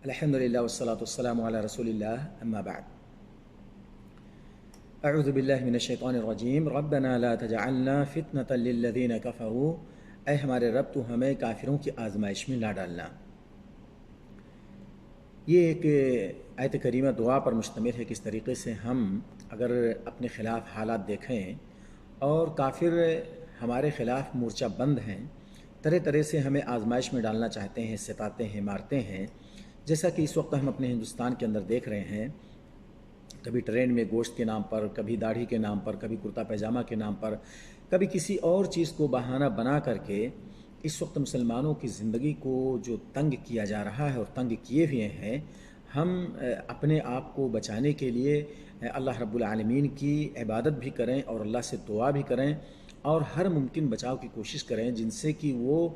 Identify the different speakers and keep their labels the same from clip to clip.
Speaker 1: الحمدللہ والصلاة والسلام علی رسول اللہ اما بعد اعوذ باللہ من الشیطان الرجیم ربنا لا تجعلنا فتنة للذین کفروا، اے ہمارے رب تو ہمیں کافروں کی آزمائش میں نہ ڈالنا۔ یہ ایک آیت کریمہ دعا پر مشتمل ہے، کس طریقے سے ہم اگر اپنے خلاف حالات دیکھیں اور کافر ہمارے خلاف مورچہ بند ہیں، طرح طرح سے ہمیں آزمائش میں ڈالنا چاہتے ہیں، ستاتے ہیں، مارتے ہیں، جیسا کہ اس وقت ہم اپنے ہندوستان کے اندر دیکھ رہے ہیں۔ کبھی ٹرین میں گوشت کے نام پر، کبھی داڑھی کے نام پر، کبھی کرتا پیجامہ کے نام پر، کبھی کسی اور چیز کو بہانہ بنا کر کے اس وقت مسلمانوں کی زندگی کو جو تنگ کیا جا رہا ہے اور تنگ کیے ہوئے ہیں، ہم اپنے آپ کو بچانے کے لیے اللہ رب العالمین کی عبادت بھی کریں اور اللہ سے دعا بھی کریں اور ہر ممکن بچاؤ کی کوشش کریں جن سے کہ وہ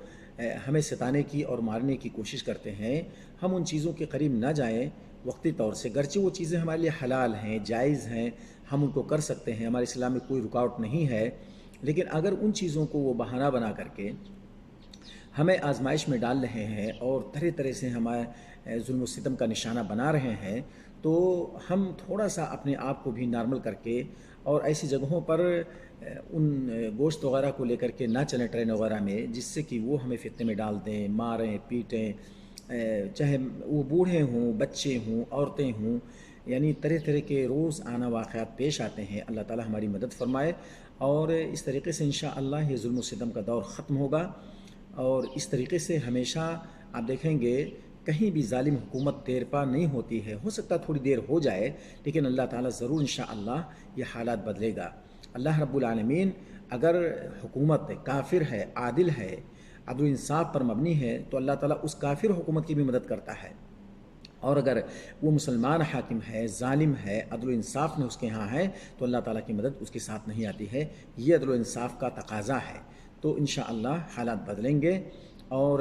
Speaker 1: ہمیں ستانے کی اور مارنے کی کوشش کرتے ہیں۔ ہم ان چیزوں کے قریب نہ جائیں وقتی طور سے، گرچہ وہ چیزیں ہمارے لیے حلال ہیں، جائز ہیں، ہم ان کو کر سکتے ہیں، ہمارے اسلام میں کوئی رکاوٹ نہیں ہے، لیکن اگر ان چیزوں کو وہ بہانہ بنا کر کے ہمیں آزمائش میں ڈال رہے ہیں اور طرح طرح سے ہمارے ظلم و ستم کا نشانہ بنا رہے ہیں، تو ہم تھوڑا سا اپنے آپ کو بھی نارمل کر کے اور ایسی جگہوں پر ان گوشت وغیرہ کو لے کر کے نہ چلیں ٹرین وغیرہ میں، جس سے کہ وہ ہمیں فتنے میں ڈال دیں، ماریں، پیٹیں، چاہے وہ بوڑھے ہوں، بچے ہوں، عورتیں ہوں، یعنی طرح طرح کے روز آنا واقعات پیش آتے ہیں۔ اللہ تعالی ہماری مدد فرمائے اور اس طریقے سے انشاءاللہ یہ ظلم و ستم کا دور ختم ہوگا، اور اس طریقے سے ہمیشہ آپ دیکھیں گے کہیں بھی ظالم حکومت دیر پا نہیں ہوتی ہے، ہو سکتا تھوڑی دیر ہو جائے، لیکن اللہ تعالیٰ ضرور انشاءاللہ یہ حالات بدلے گا۔ اللہ رب العالمین اگر حکومت کافر ہے، عادل ہے، عدل و انصاف پر مبنی ہے، تو اللہ تعالیٰ اس کافر حکومت کی بھی مدد کرتا ہے، اور اگر وہ مسلمان حاکم ہے، ظالم ہے، عدل و انصاف میں اس کے ہاں ہے، تو اللہ تعالیٰ کی مدد اس کے ساتھ نہیں آتی ہے۔ یہ عدل و انصاف کا تقاضا ہے، تو انشاءاللہ حالات بدلیں گے، اور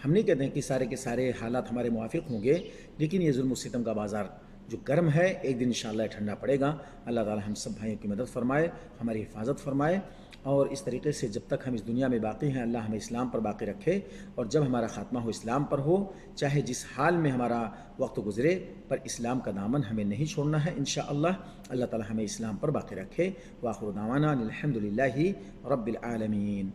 Speaker 1: ہم نہیں کہتے ہیں کہ سارے کے سارے حالات ہمارے موافق ہوں گے، لیکن یہ ظلم و ستم کا بازار جو گرم ہے ایک دن انشاءاللہ ٹھنڈا پڑے گا۔ اللہ تعالیٰ ہم سب بھائیوں کی مدد فرمائے، ہماری حفاظت فرمائے، اور اس طریقے سے جب تک ہم اس دنیا میں باقی ہیں اللہ ہمیں اسلام پر باقی رکھے، اور جب ہمارا خاتمہ ہو اسلام پر ہو، چاہے جس حال میں ہمارا وقت گزرے، پر اسلام کا دامن ہمیں نہیں چھوڑنا ہے انشاءاللہ۔ اللہ تعالیٰ ہمیں اسلام پر باقی رکھے۔ وآخر دعوانا الحمدللہ رب العالمین۔